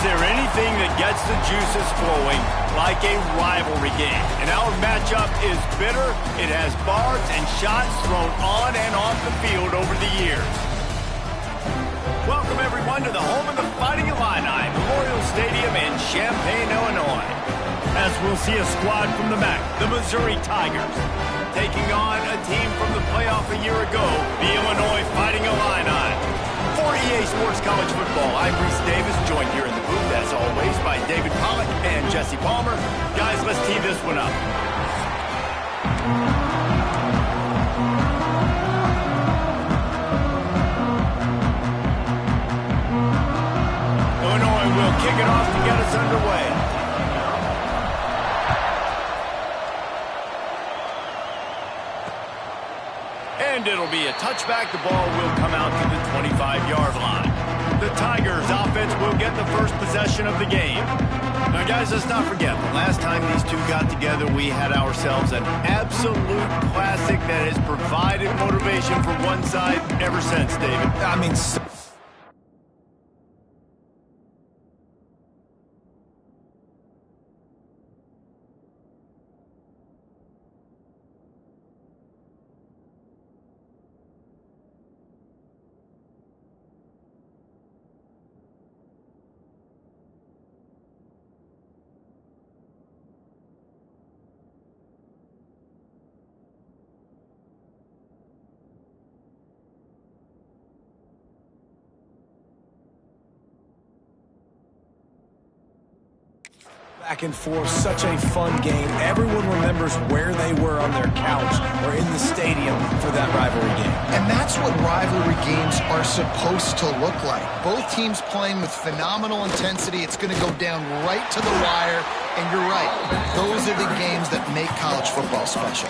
there anything that gets the juices flowing like a rivalry game? And our matchup is bitter. It has barbs and shots thrown on and off the field over the years. Welcome, everyone, to the home of the Fighting Illini, Memorial Stadium in Champaign, Illinois. As we'll see a squad from the MAC, the Missouri Tigers, taking on a team from the playoff a year ago, the Illinois Fighting Illini. For EA Sports College Football, I'm Reese Davis, joined here in the booth, as always, by David Pollack and Jesse Palmer. Guys, let's tee this one up. Illinois will kick it off to get us underway. And it'll be a touchback. The ball will come out to the 25-yard line. The Tigers offense will get the first possession of the game. Now, guys, let's not forget, the last time these two got together, we had ourselves an absolute classic that has provided motivation for one side ever since, David. I mean... Back and forth, such a fun game. Everyone remembers where they were on their couch or in the stadium for that rivalry game. And that's what rivalry games are supposed to look like. Both teams playing with phenomenal intensity. It's going to go down right to the wire. And you're right, those are the games that make college football special.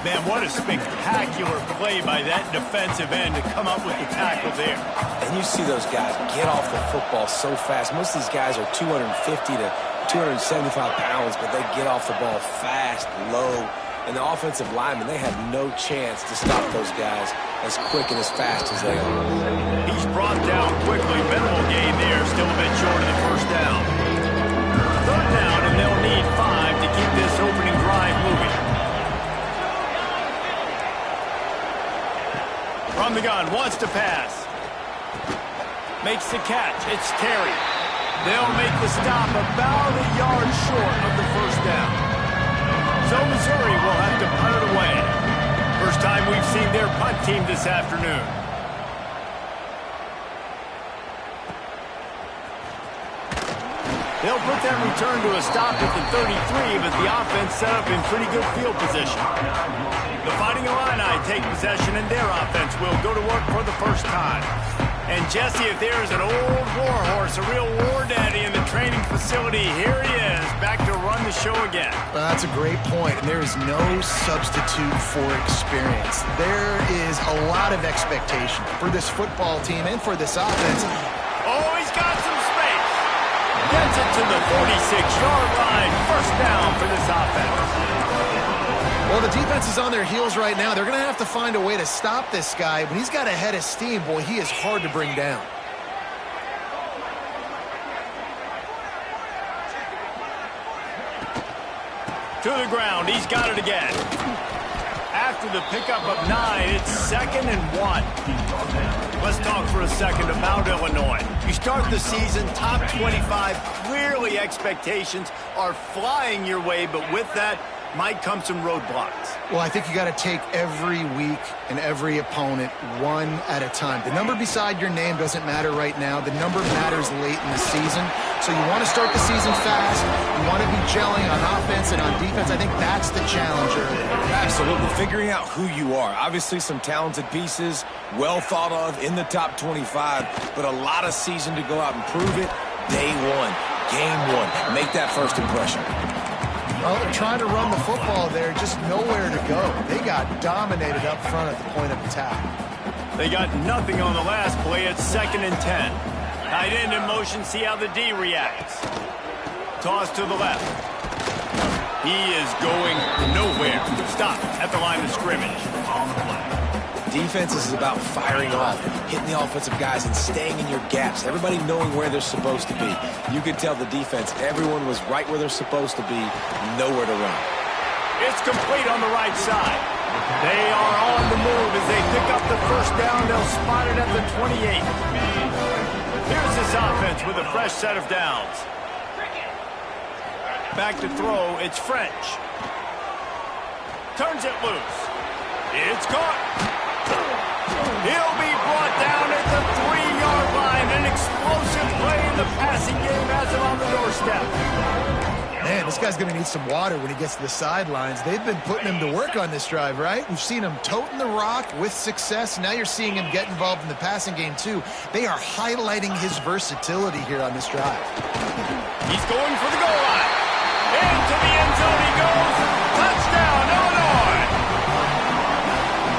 Man, what a spectacular play by that defensive end to come up with the tackle there. And you see those guys get off the football so fast. Most of these guys are 250 to 275 pounds, but they get off the ball fast, low. And the offensive linemen, they have no chance to stop those guys as quick and as fast as they are. He's brought down quickly. Minimal gain there, still a bit short of the first down. Third down, and they'll need 5 to keep this opening drive moving. From the gun, wants to pass. Makes the catch. It's Terry. They'll make the stop about a yard short of the first down. So Missouri will have to punt it away. First time we've seen their punt team this afternoon. They'll put that return to a stop at the 33, but the offense set up in pretty good field position. The Fighting Illini take possession, and their offense will go to work for the first time. And Jesse, if there's an old war horse, a real war daddy in the training facility, here he is, back to run the show again. Well, that's a great point, and there is no substitute for experience. There is a lot of expectation for this football team and for this offense. Oh, he's got some space. Gets it to the 46-yard line. First down for this offense. Well, the defense is on their heels right now. They're going to have to find a way to stop this guy. When he's got a head of steam, boy, he is hard to bring down. To the ground. He's got it again. After the pickup of 9, it's 2nd and 1. Let's talk for a second about Illinois. You start the season top 25. Clearly expectations are flying your way, but with that might come some roadblocks. Well, I think you got to take every week and every opponent one at a time. The number beside your name doesn't matter right now. The number matters late in the season. So you want to start the season fast. You want to be gelling on offense and on defense. I think that's the challenge early. Absolutely. Figuring out who you are. Obviously some talented pieces, well thought of in the top 25, but a lot of season to go out and prove it. Day one, game one. Make that first impression. Well, they're trying to run the football there, just nowhere to go. They got dominated up front at the point of attack. They got nothing on the last play. It's 2nd and 10. Tight end in motion, see how the D reacts. Toss to the left. He is going nowhere. Stop at the line of scrimmage. Defense is about firing off, hitting the offensive guys, and staying in your gaps. Everybody knowing where they're supposed to be. You could tell the defense, everyone was right where they're supposed to be, nowhere to run. It's complete on the right side. They are on the move as they pick up the first down. They'll spot it at the 28. Here's this offense with a fresh set of downs. Back to throw, it's French. Turns it loose. It's caught. He'll be brought down at the 3-yard line. An explosive play in the passing game has him on the doorstep. Man, this guy's going to need some water when he gets to the sidelines. They've been putting him to work on this drive, right? We've seen him toting the rock with success. Now you're seeing him get involved in the passing game, too. They are highlighting his versatility here on this drive. He's going for the goal line. Into the end zone he goes. Touchdown, Illinois.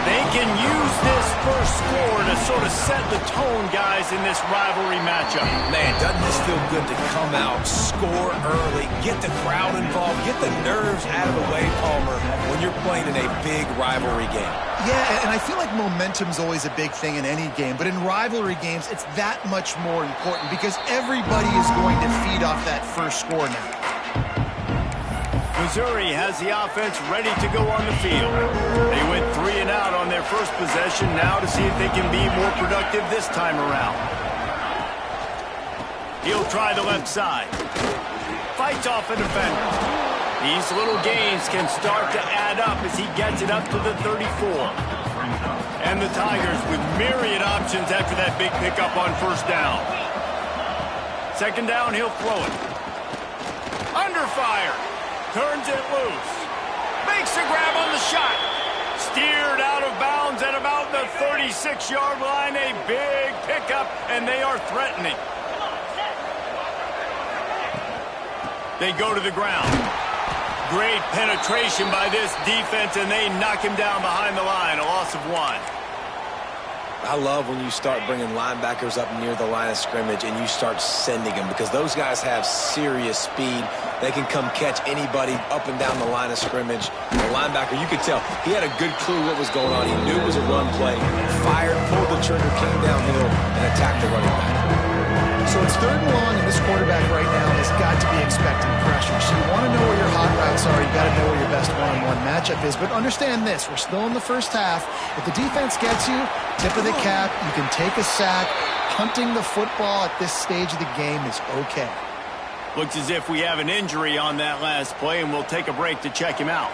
They can use this first score to sort of set the tone, guys, in this rivalry matchup. Man, doesn't this feel good to come out, score early, get the crowd involved, get the nerves out of the way, Palmer, when you're playing in a big rivalry game? Yeah, and I feel like momentum's always a big thing in any game, but in rivalry games, it's that much more important because everybody is going to feed off that first score now. Missouri has the offense ready to go on the field. They went 3 and out on their first possession, now to see if they can be more productive this time around. He'll try the left side. Fights off a defender. These little gains can start to add up as he gets it up to the 34. And the Tigers with myriad options after that big pickup on first down. Second down, he'll throw it. Under fire. Turns it loose. Makes a grab on the shot. Steered out of bounds at about the 36-yard line. A big pickup, and they are threatening. They go to the ground. Great penetration by this defense, and they knock him down behind the line. A loss of 1. I love when you start bringing linebackers up near the line of scrimmage and you start sending them because those guys have serious speed. They can come catch anybody up and down the line of scrimmage. The linebacker, you could tell, he had a good clue what was going on. He knew it was a run play, fired, pulled the trigger, came downhill, and attacked the running back. So it's 3rd and long, and this quarterback right now has got to be expecting pressure. So you want to know where your hot routes are. You got to know where your best one-on-one matchup is. But understand this, we're still in the first half. If the defense gets you, tip of the cap, you can take a sack. Punting the football at this stage of the game is okay. Looks as if we have an injury on that last play, and we'll take a break to check him out.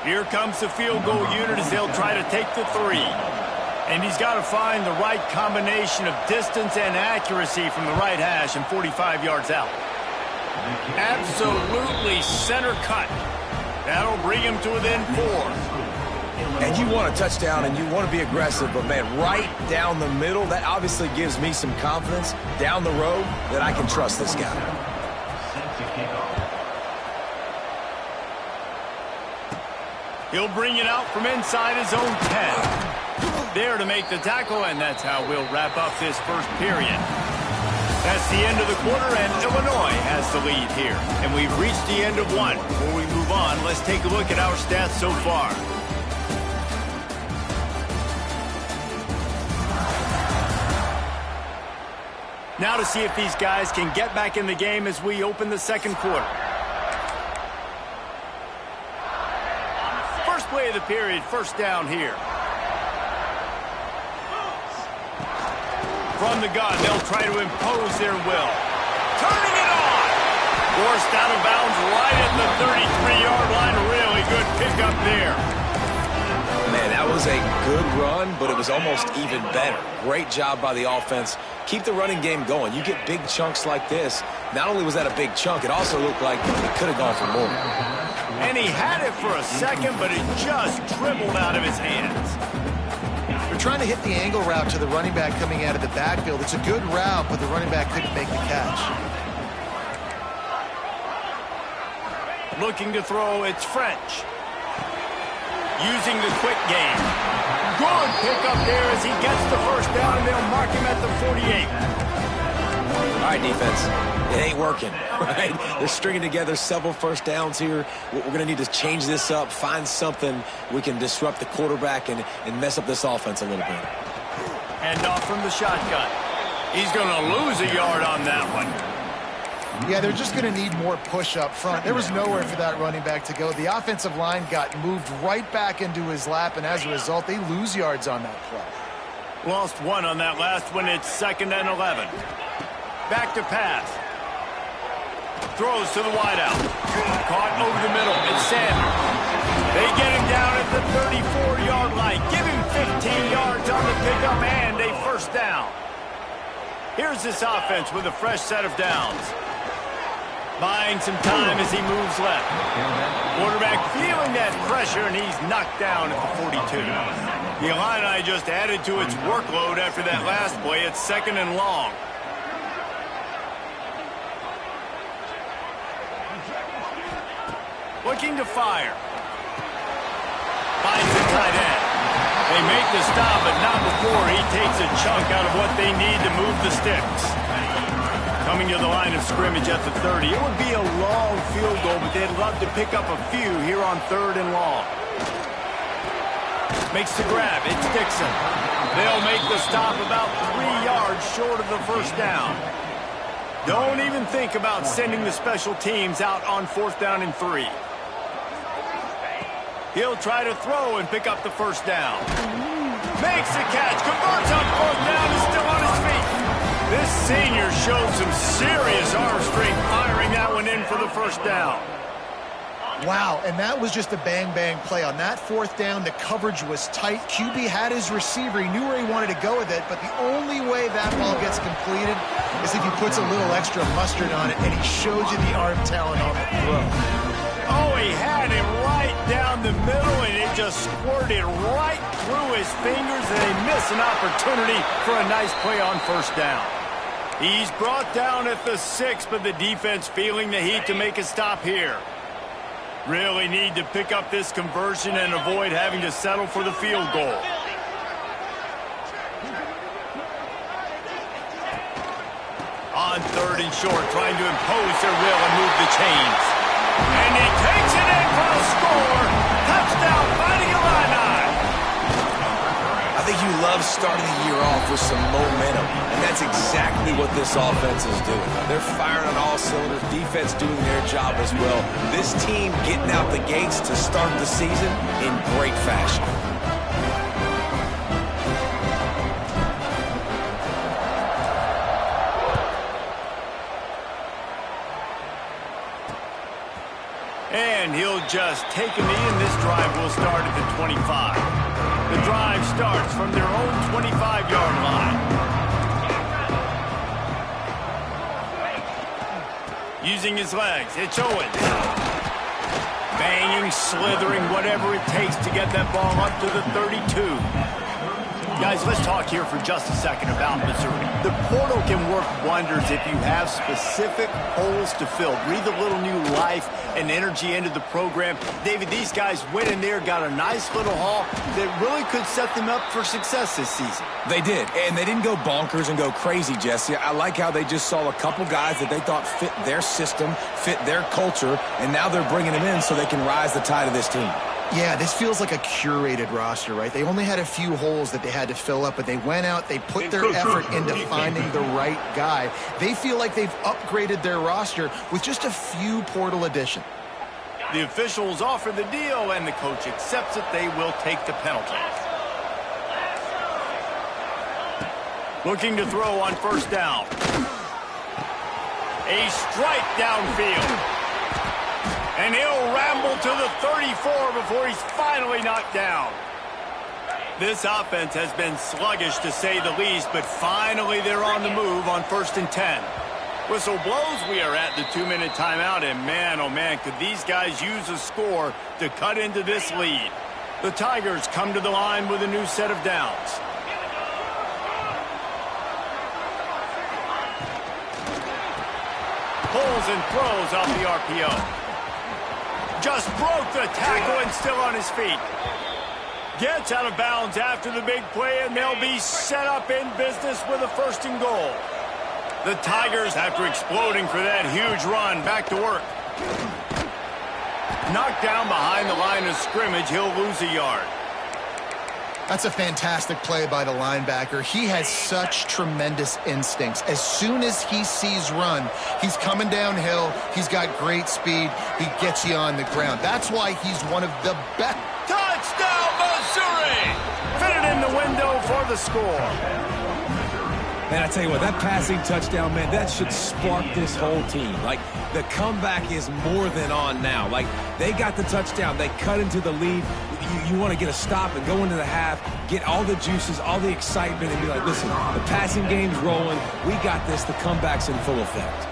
Here comes the field goal unit as they'll try to take the 3. And he's got to find the right combination of distance and accuracy from the right hash and 45 yards out. Absolutely center cut. That'll bring him to within 4. And you want a touchdown and you want to be aggressive, but man, right down the middle, that obviously gives me some confidence down the road that I can trust this guy. He'll bring it out from inside his own 10. There to make the tackle, and that's how we'll wrap up this first period. That's the end of the quarter, and Illinois has the lead here. And we've reached the end of 1. Before we move on, let's take a look at our stats so far. Now to see if these guys can get back in the game as we open the second quarter. First play of the period, first down here. From the gun, they'll try to impose their will. Turning it on! Forced out of bounds right at the 33-yard line. Really good pickup there. Man, that was a good run, but it was almost even better. Great job by the offense. Keep the running game going. You get big chunks like this. Not only was that a big chunk, it also looked like it could have gone for more. And he had it for a second, but it just dribbled out of his hands. They're trying to hit the angle route to the running back coming out of the backfield. It's a good route, but the running back couldn't make the catch. Looking to throw, it's French. Using the quick game. Good pickup there as he gets the first down, and they'll mark him at the 48. All right, defense. It ain't working, right? They're stringing together several first downs here. We're going to need to change this up, find something we can disrupt the quarterback and mess up this offense a little bit. Hand off from the shotgun. He's going to lose a yard on that one. Yeah, they're just going to need more push up front. There was nowhere for that running back to go. The offensive line got moved right back into his lap, and as a result, they lose yards on that play. Lost one on that last one. It's 2nd and 11. Back to pass. Throws to the wideout. Caught over the middle. It's Sanders. They get him down at the 34-yard line. Give him 15 yards on the pickup and a first down. Here's this offense with a fresh set of downs. Buying some time as he moves left. Quarterback feeling that pressure, and he's knocked down at the 42. The Illini just added to its workload after that last play. It's 2nd and long. Looking to fire. Finds the tight end. They make the stop, but not before he takes a chunk out of what they need to move the sticks. Coming to the line of scrimmage at the 30. It would be a long field goal, but they'd love to pick up a few here on 3rd and long. Makes the grab. It's Dixon. They'll make the stop about 3 yards short of the first down. Don't even think about sending the special teams out on 4th down and 3. He'll try to throw and pick up the first down. Makes the catch. Converts on 4th down. Is still on his feet. This senior showed some serious arm strength firing that one in for the first down. Wow, and that was just a bang-bang play. On that 4th down, the coverage was tight. QB had his receiver. He knew where he wanted to go with it, but the only way that ball gets completed is if he puts a little extra mustard on it, and he showed you the arm talent on the throw. Oh, he had him right down the middle, and it just squirted right through his fingers, and they miss an opportunity for a nice play on first down. He's brought down at the 6, but the defense feeling the heat to make a stop here. Really need to pick up this conversion and avoid having to settle for the field goal. On 3rd and short, trying to impose their will and move the chains. And he takes it in for a score. Touchdown, Fighting Illini. I think you love starting the year off with some momentum, and that's exactly what this offense is doing. They're firing on all cylinders, defense doing their job as well. This team getting out the gates to start the season in great fashion. And he'll just take a knee, and this drive will start at the 25. The drive starts from their own 25-yard line. Using his legs, it's Owens. Banging, slithering, whatever it takes to get that ball up to the 32. Guys, let's talk here for just a second about Missouri. The portal can work wonders if you have specific holes to fill. Breathe a little new life and energy into the program. David, these guys went in there, got a nice little haul that really could set them up for success this season. They did, and they didn't go bonkers and go crazy, Jesse. I like how they just saw a couple guys that they thought fit their system, fit their culture, and now they're bringing them in so they can rise the tide of this team. Yeah, this feels like a curated roster, right? They only had a few holes that they had to fill up, but they went out, they put their effort into finding the right guy. They feel like they've upgraded their roster with just a few portal additions. The officials offer the deal, and the coach accepts it. They will take the penalty. Looking to throw on first down. A strike downfield. And he'll ramble to the 34 before he's finally knocked down. This offense has been sluggish, to say the least, but finally they're on the move on 1st and 10. Whistle blows, we are at the 2-minute timeout, and man, oh man, could these guys use a score to cut into this lead. The Tigers come to the line with a new set of downs. Pulls and throws off the RPO. Just broke the tackle and still on his feet. Gets out of bounds after the big play, and they'll be set up in business with a 1st and goal. The Tigers, after exploding for that huge run, back to work. Knocked down behind the line of scrimmage, he'll lose a yard. That's a fantastic play by the linebacker. He has such tremendous instincts. As soon as he sees run, he's coming downhill. He's got great speed. He gets you on the ground. That's why he's one of the best. Touchdown, Missouri! Fitted in the window for the score. Man, I tell you what, that passing touchdown, man, that should spark this whole team. Like, the comeback is more than on now. Like, they got the touchdown. They cut into the lead. You want to get a stop and go into the half, get all the juices, all the excitement, and be like, listen, the passing game's rolling. We got this. The comeback's in full effect.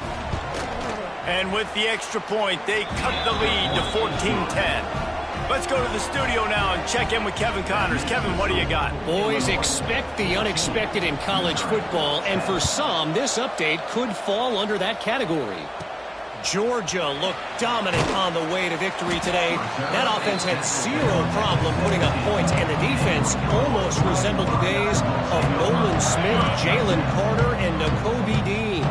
And with the extra point, they cut the lead to 14-10. Let's go to the studio now and check in with Kevin Connors. Kevin, what do you got? Boys, expect the unexpected in college football, and for some, this update could fall under that category. Georgia looked dominant on the way to victory today. That offense had zero problem putting up points, and the defense almost resembled the days of Nolan Smith, Jalen Carter, and Nakobe Dean.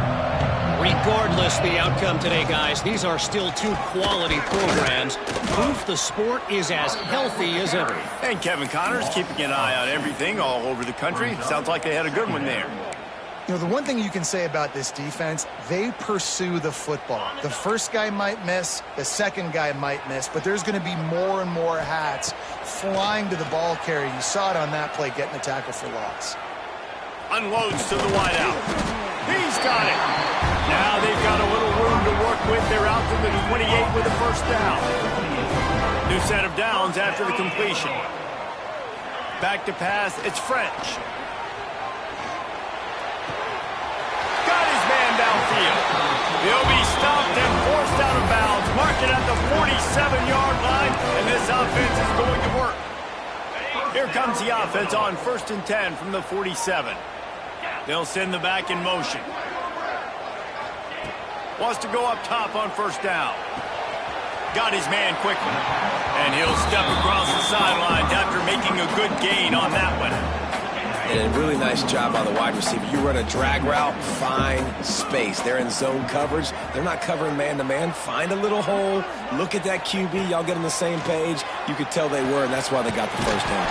Regardless the outcome today, guys, these are still two quality programs. Proof the sport is as healthy as ever. And Kevin Connors keeping an eye on everything all over the country. Sounds like they had a good one there. You know, the one thing you can say about this defense, they pursue the football. The first guy might miss, the second guy might miss, but there's going to be more and more hats flying to the ball carrier. You saw it on that play, getting the tackle for loss. Unloads to the wideout. He's got it. Now they've got a little room to work with. They're out to the 28 with a first down. New set of downs after the completion. Back to pass, it's French. Got his man downfield. He'll be stopped and forced out of bounds. Mark it at the 47-yard line, and this offense is going to work. Here comes the offense on 1st and 10 from the 47. They'll send the back in motion. Wants to go up top on first down. Got his man quickly. And he'll step across the sidelines after making a good gain on that one. And a really nice job by the wide receiver. You run a drag route, find space. They're in zone coverage. They're not covering man-to-man. Find a little hole. Look at that QB. Y'all get on the same page. You could tell they were, and that's why they got the first down.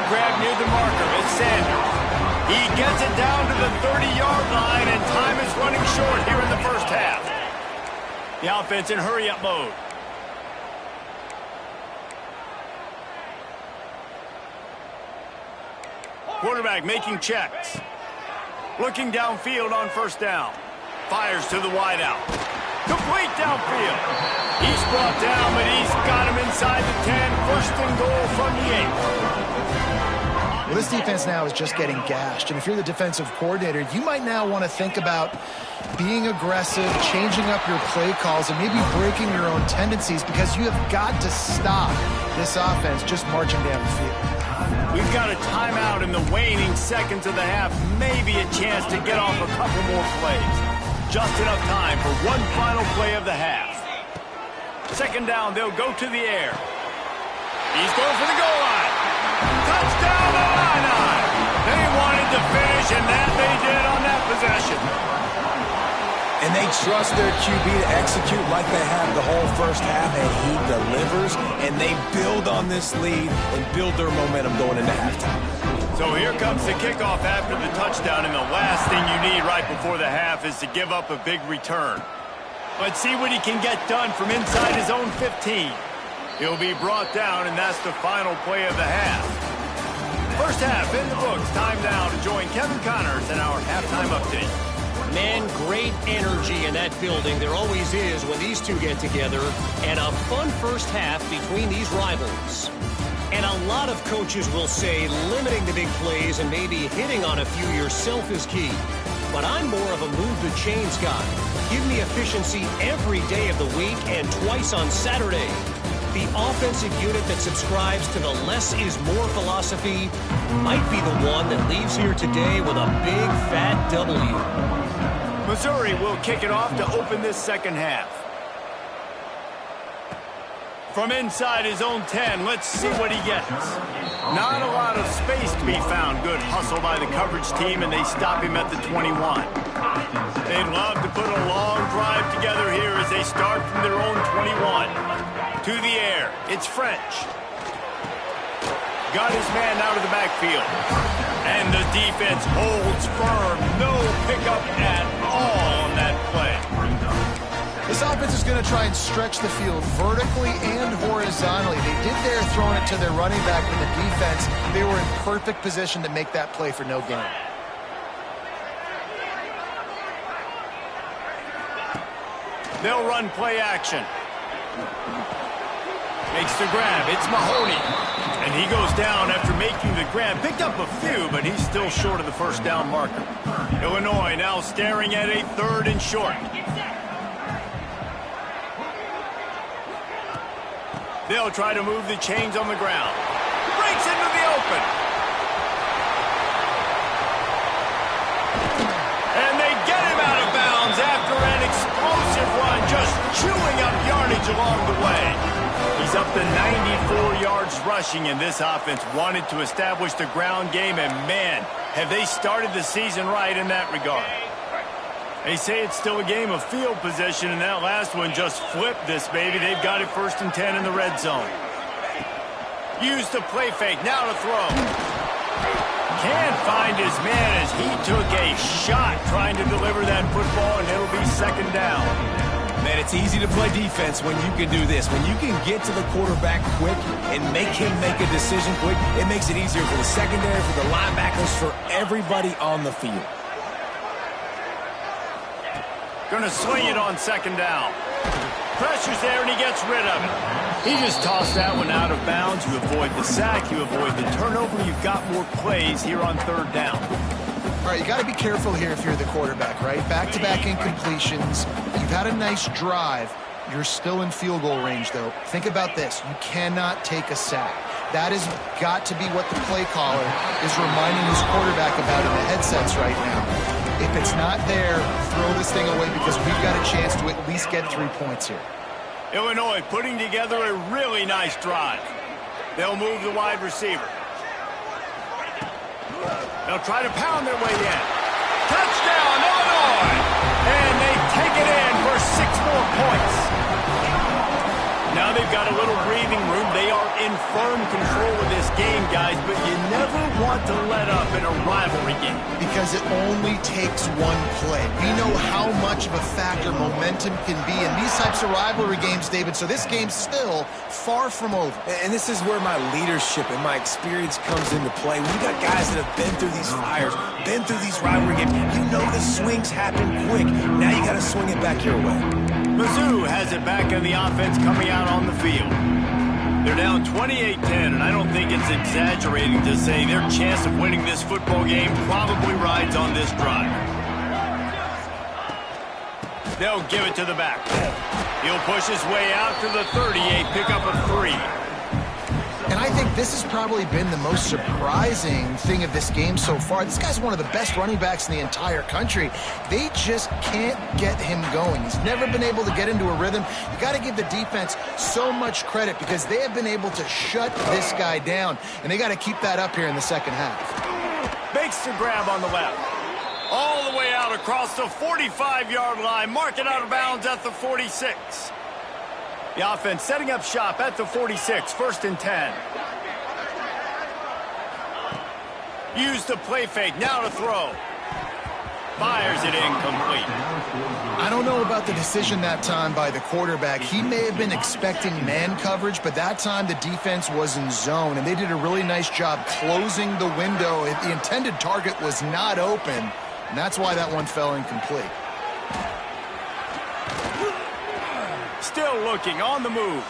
Grab near the marker. It's Sanders. He gets it down to the 30-yard line, and time is running short here in the first half. The offense in hurry-up mode. Quarterback making checks. Looking downfield on first down. Fires to the wideout. Complete downfield. He's brought down, but he's got him inside the 10. First and goal from the 8. Well, this defense now is just getting gashed. And if you're the defensive coordinator, you might now want to think about being aggressive, changing up your play calls, and maybe breaking your own tendencies, because you have got to stop this offense just marching down the field. We've got a timeout in the waning seconds of the half. Maybe a chance to get off a couple more plays. Just enough time for one final play of the half. Second down, they'll go to the air. He's going for the goal line. Touchdown, Illini! They wanted to finish, and that they did on that possession. And they trust their QB to execute like they have the whole first half, and he delivers, and they build on this lead and build their momentum going into halftime. So here comes the kickoff after the touchdown, and the last thing you need right before the half is to give up a big return. Let's see what he can get done from inside his own 15. He'll be brought down, and that's the final play of the half. First half in the books. Time now to join Kevin Connors in our halftime update. Man, great energy in that building. There always is when these two get together. And a fun first half between these rivals. And a lot of coaches will say limiting the big plays and maybe hitting on a few yourself is key. But I'm more of a move the chains guy. Give me efficiency every day of the week and twice on Saturday. The offensive unit that subscribes to the less is more philosophy might be the one that leaves here today with a big fat W. Missouri will kick it off to open this second half. From inside his own 10, let's see what he gets. Not a lot of space to be found. Good hustle by the coverage team, and they stop him at the 21. They'd love to put a long drive together here as they start from their own 21. To the air, it's French. Got his man out of the backfield. And the defense holds firm. No pickup at all on that play. This offense is going to try and stretch the field vertically and horizontally. They did their throwing it to their running back with the defense. They were in perfect position to make that play for no gain. They'll run play action. Makes the grab. It's Mahoney. And he goes down after making the grab. Picked up a few, but he's still short of the first down marker. Illinois now staring at a 3rd and short. They'll try to move the chains on the ground. Breaks into the open. And they get him out of bounds after an explosive run, just chewing up yardage along the way. He's up to 94 yards rushing, and this offense wanted to establish the ground game, and man, have they started the season right in that regard. They say it's still a game of field position, and that last one just flipped this baby. They've got it 1st and 10 in the red zone. Use the play fake, now to throw. Can't find his man as he took a shot trying to deliver that football, and it'll be 2nd down. Man, it's easy to play defense when you can do this. When you can get to the quarterback quick and make him make a decision quick, it makes it easier for the secondary, for the linebackers, for everybody on the field. Going to swing it on 2nd down. Pressure's there, and he gets rid of it. He just tossed that one out of bounds. You avoid the sack, you avoid the turnover. You've got more plays here on 3rd down. All right, you got to be careful here if you're the quarterback, right? Back-to-back incompletions. You've had a nice drive. You're still in field goal range, though. Think about this. You cannot take a sack. That has got to be what the play caller is reminding his quarterback about in the headsets right now. If it's not there, throw this thing away because we've got a chance to at least get 3 points here. Illinois putting together a really nice drive. They'll move the wide receiver. They'll try to pound their way in. Touchdown, Illinois! And they take it in for 6 more points. Now they've got a little breathing room. They are in firm control of this game, guys, but you never want to let up in a rivalry game. Because it only takes one play. We know how much of a factor momentum can be in these types of rivalry games, David, so this game's still far from over. And this is where my leadership and my experience comes into play. We got guys that have been through these fires, been through these rivalry games. You know the swings happen quick. Now you got to swing it back your way. Mizzou has it back in the offense coming out on the field. They're down 28-10, and I don't think it's exaggerating to say their chance of winning this football game probably rides on this drive. They'll give it to the back. He'll push his way out to the 38, pick up a 3. And I think this has probably been the most surprising thing of this game so far. This guy's one of the best running backs in the entire country. They just can't get him going. He's never been able to get into a rhythm. You got to give the defense so much credit because they have been able to shut this guy down, and they got to keep that up here in the 2nd half. Makes the grab on the left. All the way out across the 45-yard line. Mark it out of bounds at the 46. The offense setting up shop at the 46, 1st and 10. Use the play fake, now to throw. Fires it incomplete. I don't know about the decision that time by the quarterback. He may have been expecting man coverage, but that time the defense was in zone, and they did a really nice job closing the window. The intended target was not open, and that's why that one fell incomplete. Still looking, on the move.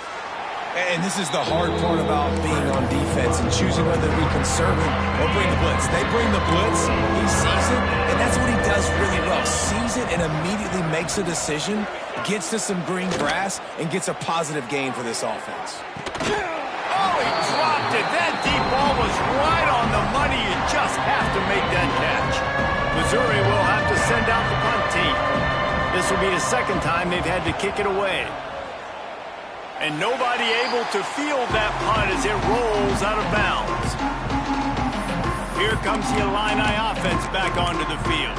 And this is the hard part about being on defense and choosing whether to be conservative or bring the blitz. They bring the blitz, he sees it, and that's what he does really well. Sees it and immediately makes a decision, gets to some green grass, and gets a positive gain for this offense. Oh, he dropped it. That deep ball was right on the money. You just have to make that catch. Missouri will have to send out the punt team. This will be the 2nd time they've had to kick it away. And nobody able to field that punt as it rolls out of bounds. Here comes the Illini offense back onto the field.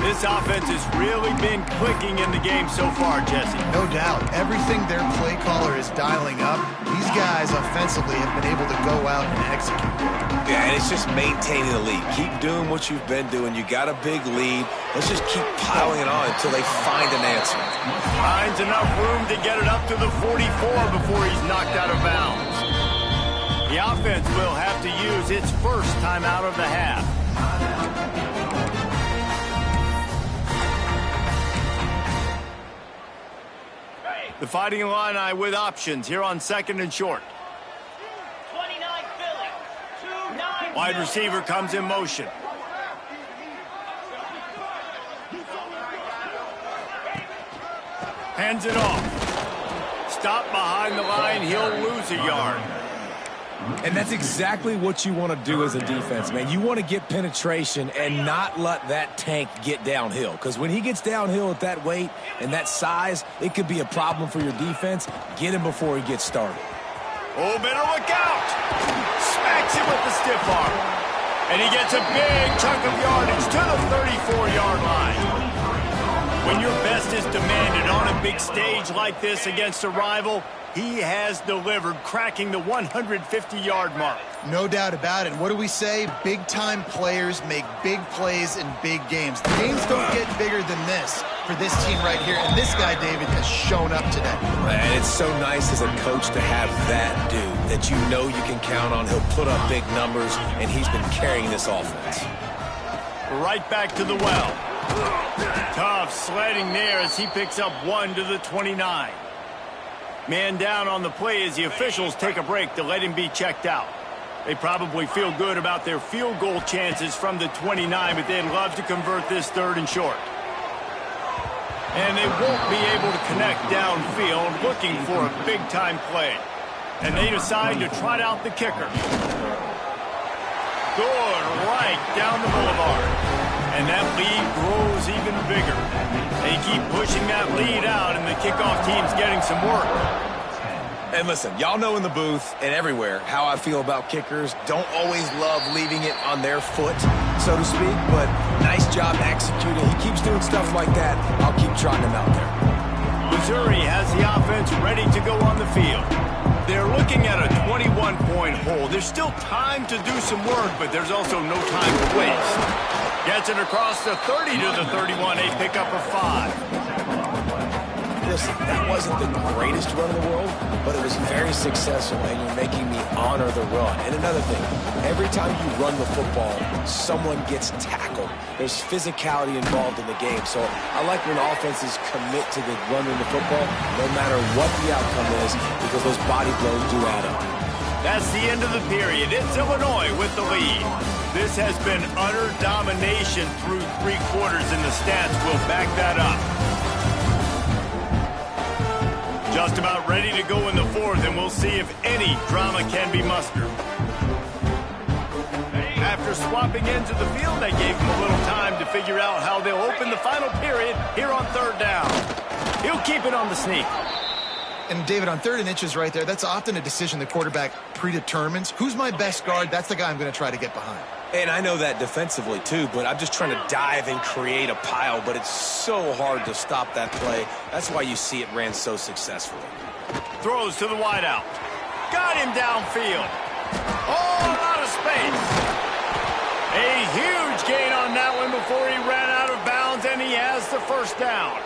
This offense has really been clicking in the game so far, Jesse. No doubt. Everything their play caller is dialing up, these guys offensively have been able to go out and execute. Yeah, and it's just maintaining the lead. Keep doing what you've been doing. You got a big lead. Let's just keep piling it on until they find an answer. Finds enough room to get it up to the 44 before he's knocked out of bounds. The offense will have to use its first timeout of the half. The Fighting Illini with options here on 2nd and short. 29 Philly. 29 Wide receiver comes in motion. Hands it off. Stop behind the line. He'll lose a yard. And that's exactly what you want to do as a defense, man. You want to get penetration and not let that tank get downhill. Because when he gets downhill at that weight and that size, it could be a problem for your defense. Get him before he gets started. Oh, better look out. Smacks him with the stiff arm. And he gets a big chunk of yardage to the 34-yard line. When your best is demanded on a big stage like this against a rival, he has delivered, cracking the 150-yard mark. No doubt about it. What do we say? Big-time players make big plays in big games. The games don't get bigger than this for this team right here, and this guy, David, has shown up today. And it's so nice as a coach to have that dude that you know you can count on. He'll put up big numbers, and he's been carrying this offense. Right back to the well. Tough sledding there as he picks up 1 to the 29. Man down on the play as the officials take a break to let him be checked out. They probably feel good about their field goal chances from the 29, but they'd love to convert this 3rd and short. And they won't be able to connect downfield, looking for a big-time play. And they decide to trot out the kicker. Good right down the boulevard. And that lead grows even bigger. They keep pushing that lead out, and the kickoff team's getting some work. And listen, y'all know in the booth and everywhere how I feel about kickers. Don't always love leaving it on their foot, so to speak, but nice job executing. He keeps doing stuff like that. I'll keep trotting him out there. Missouri has the offense ready to go on the field. They're looking at a 21-point hole. There's still time to do some work, but there's also no time to waste. Gets it across the 30 to the 31, a pickup of 5. Listen, that wasn't the greatest run in the world, but it was very successful, and you're making me honor the run. And another thing, every time you run the football, someone gets tackled. There's physicality involved in the game. So I like when offenses commit to the running the football, no matter what the outcome is, because those body blows do add up. That's the end of the period. It's Illinois with the lead. This has been utter domination through 3 quarters, and the stats will back that up. Just about ready to go in the 4th, and we'll see if any drama can be mustered. After swapping ends of the field, they gave him a little time to figure out how they'll open the final period here on 3rd down. He'll keep it on the sneak. And, David, on 3rd and inches right there, that's often a decision the quarterback predetermines. Who's my best guard? That's the guy I'm going to try to get behind. And I know that defensively, too, but I'm just trying to dive and create a pile, but it's so hard to stop that play. That's why you see it ran so successfully. Throws to the wideout. Got him downfield. All out of space. A huge gain on that one before he ran out of bounds, and he has the 1st down.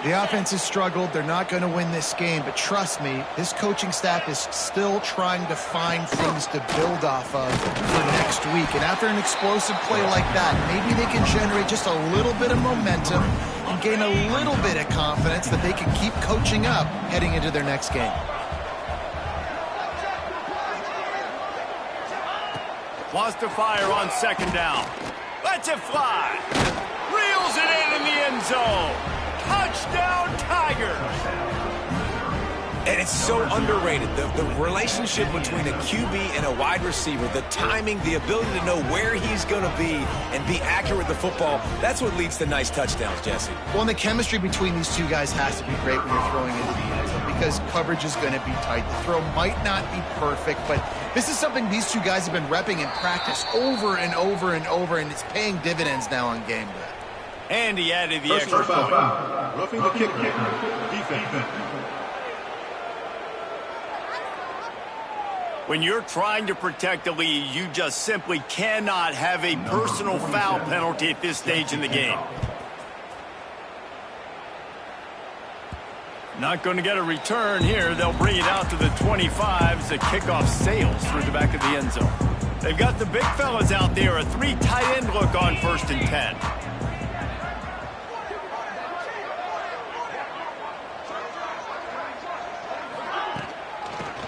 The offense has struggled. They're not going to win this game, but trust me, this coaching staff is still trying to find things to build off of for next week. And after an explosive play like that, maybe they can generate just a little bit of momentum and gain a little bit of confidence that they can keep coaching up heading into their next game. Wants to fire on 2nd down. Lets it fly. Reels it in the end zone. Touchdown, Tigers! And it's so underrated. The relationship between a QB and a wide receiver, the timing, the ability to know where he's going to be and be accurate with the football, that's what leads to nice touchdowns, Jesse. Well, and the chemistry between these two guys has to be great when you're throwing into the end zone because coverage is going to be tight. The throw might not be perfect, but this is something these two guys have been repping in practice over and over and over, and it's paying dividends now on game day. And he added the Personal extra point. foul. Roughing the kicker. Defense. When you're trying to protect a lead, you just simply cannot have a personal foul penalty at this stage in the game. Not going to get a return here. They'll bring it out to the 25 as the kickoff sails through the back of the end zone. They've got the big fellas out there. A 3 tight end look on 1st and 10.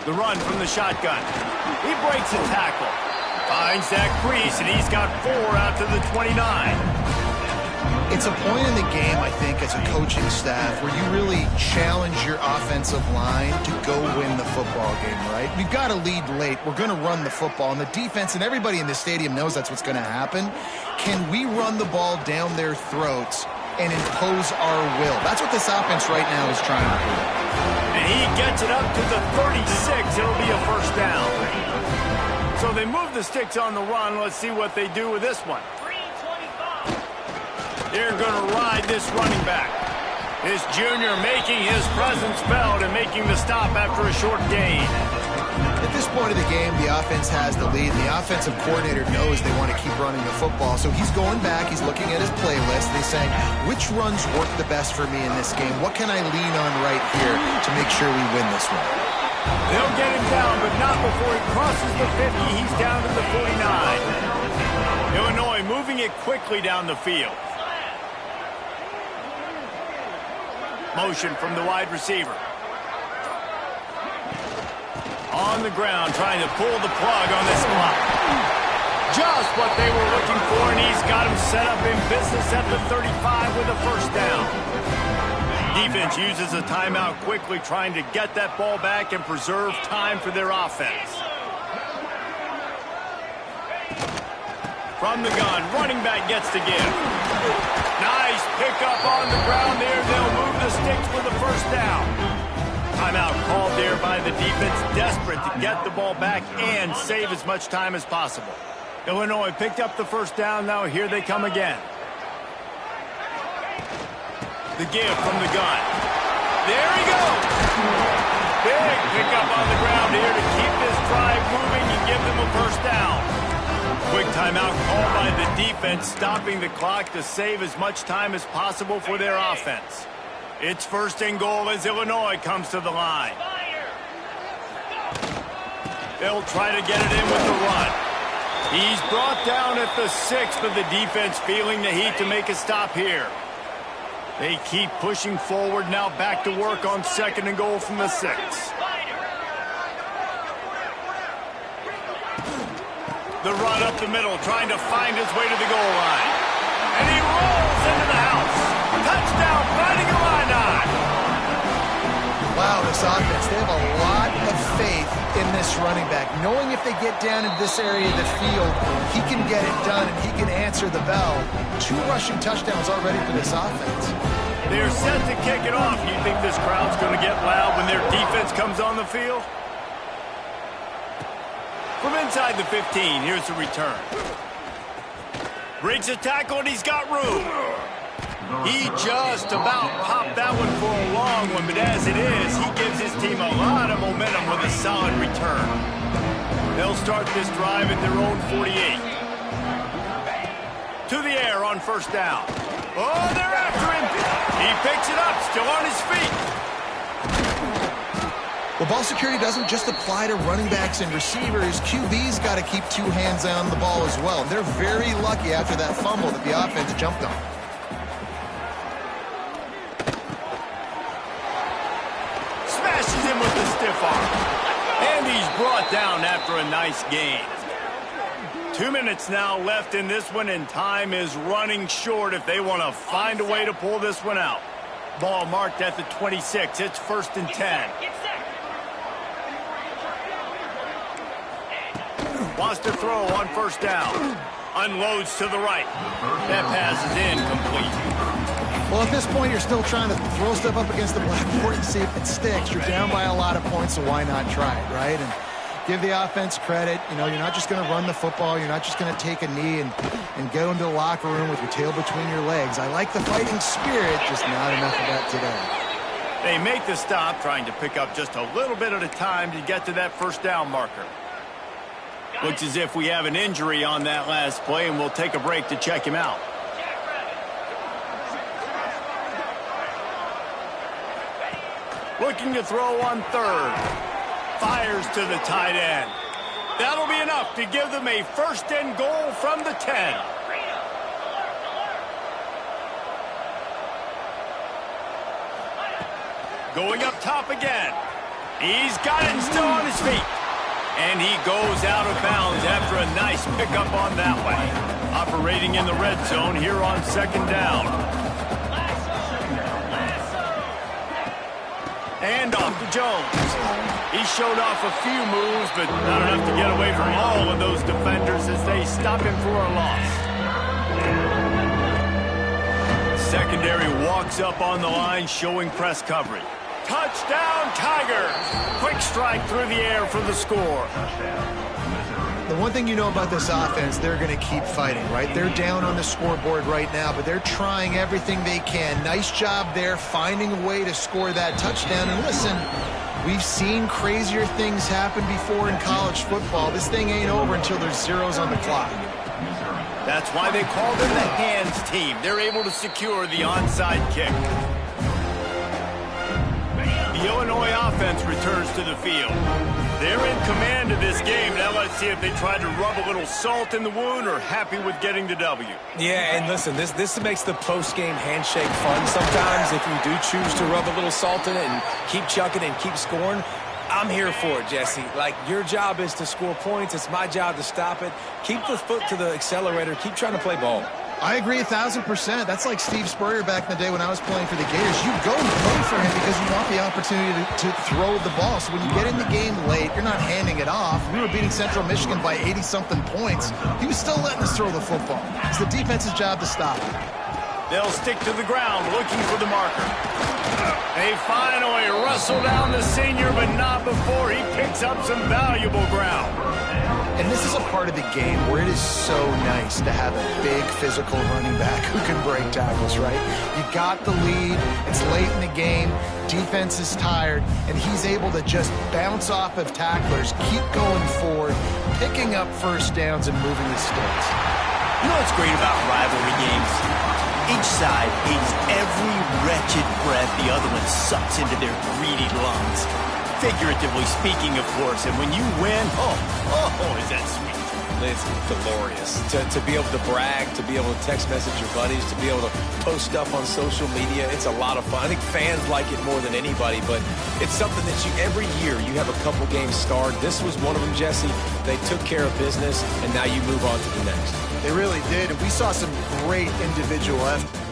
The run from the shotgun. He breaks a tackle. Finds that crease, and he's got 4 out to the 29. It's a point in the game, I think, as a coaching staff where you really challenge your offensive line to go win the football game, right? We've got to lead late. We're going to run the football, and the defense and everybody in the stadium knows that's what's going to happen. Can we run the ball down their throats and impose our will? That's what this offense right now is trying to do. And he gets it up to the 36. It'll be a first down. So they move the sticks on the run. Let's see what they do with this one. They're going to ride this running back. This junior making his presence felt and making the stop after a short gain. At this point of the game, the offense has the lead. The offensive coordinator knows they want to keep running the football. So he's going back. He's looking at his playlist. He's saying, which runs work the best for me in this game? What can I lean on right here to make sure we win this one? They'll get him down, but not before he crosses the 50. He's down to the 49. Illinois moving it quickly down the field. Motion from the wide receiver. On the ground, trying to pull the plug on this block. Just what they were looking for, and he's got him set up in business at the 35 with a first down. Defense uses a timeout quickly, trying to get that ball back and preserve time for their offense. From the gun, running back gets to give. Nice pickup on the ground there. They'll move the sticks for the first down. Timeout called there by the defense, desperate to get the ball back and save as much time as possible. Illinois picked up the first down. Now here they come again. The give from the gun. There he goes. Big pickup on the ground here to keep this drive moving and give them a first down. Quick timeout called by the defense, stopping the clock to save as much time as possible for their offense. It's 1st and goal as Illinois comes to the line. They'll try to get it in with the run. He's brought down at the 6, but the defense feeling the heat to make a stop here. They keep pushing forward, now back to work on 2nd and goal from the 6. The run up the middle, trying to find his way to the goal line. And he rolls into the house. Touchdown, Fighting Illini. Wow, this offense, they have a lot of faith in this running back. Knowing if they get down in this area of the field, he can get it done and he can answer the bell. 2 rushing touchdowns already for this offense. They're set to kick it off. You think this crowd's going to get loud when their defense comes on the field? From inside the 15, here's the return. Breaks a tackle, and he's got room. He just about popped that one for a long one, but as it is, he gives his team a lot of momentum with a solid return. They'll start this drive at their own 48. To the air on 1st down. Oh, they're after him. He picks it up, still on his feet. Well, ball security doesn't just apply to running backs and receivers. QB's got to keep 2 hands on the ball as well. And they're very lucky after that fumble that the offense jumped on. Smashes him with the stiff arm. And he's brought down after a nice gain. 2 minutes now left in this one, and time is running short if they want to find a way to pull this one out. Ball marked at the 26. It's 1st and 10. Wants to throw on 1st down. Unloads to the right. That pass is incomplete. Well, at this point, you're still trying to throw stuff up against the blackboard and see if it sticks. You're down by a lot of points, so why not try it, right? And give the offense credit. You know, you're not just going to run the football. You're not just going to take a knee and go into the locker room with your tail between your legs. I like the fighting spirit, just not enough of that today. They make the stop, trying to pick up just a little bit at a time to get to that first down marker. Looks as if we have an injury on that last play, and we'll take a break to check him out. Looking to throw on third. Fires to the tight end. That'll be enough to give them a first and goal from the 10. Going up top again. He's got it and still on his feet. And he goes out of bounds after a nice pickup on that one. Operating in the red zone here on second down. And off to Jones. He showed off a few moves, but not enough to get away from all of those defenders as they stop him for a loss. Secondary walks up on the line, showing press coverage. Touchdown, Tigers! Quick strike through the air for the score. The one thing you know about this offense, they're going to keep fighting, right? They're down on the scoreboard right now, but they're trying everything they can. Nice job there, finding a way to score that touchdown. And listen, we've seen crazier things happen before in college football. This thing ain't over until there's zeros on the clock. That's why they call them the hands team. They're able to secure the onside kick. The Illinois offense returns to the field. They're in command of this game. Now let's see if they try to rub a little salt in the wound or happy with getting the W. Yeah, and listen, this makes the post-game handshake fun sometimes. If you do choose to rub a little salt in it and keep chucking and keep scoring, I'm here for it, Jesse. Like, your job is to score points. It's my job to stop it. Keep the foot to the accelerator. Keep trying to play ball. I agree 1,000%. That's like Steve Spurrier back in the day when I was playing for the Gators. You go and play for him because you want the opportunity to throw the ball. So when you get in the game late, you're not handing it off. We were beating Central Michigan by 80-something points. He was still letting us throw the football. It's the defense's job to stop it. They'll stick to the ground looking for the marker. They finally wrestle down the senior, but not before he picks up some valuable ground. And this is a part of the game where it is so nice to have a big physical running back who can break tackles, right? You got the lead, it's late in the game, defense is tired, and he's able to just bounce off of tacklers, keep going forward, picking up first downs and moving the sticks. You know what's great about rivalry games? Each side hates every wretched breath the other one sucks into their greedy lungs. Figuratively speaking, of course, and when you win, oh, is that sweet. It's glorious to be able to brag, to be able to text message your buddies, to be able to post stuff on social media. It's a lot of fun. I think fans like it more than anybody, but it's something that every year you have a couple games scarred. This was one of them, Jesse. They took care of business, and now you move on to the next. They really did, and we saw some great individual effort.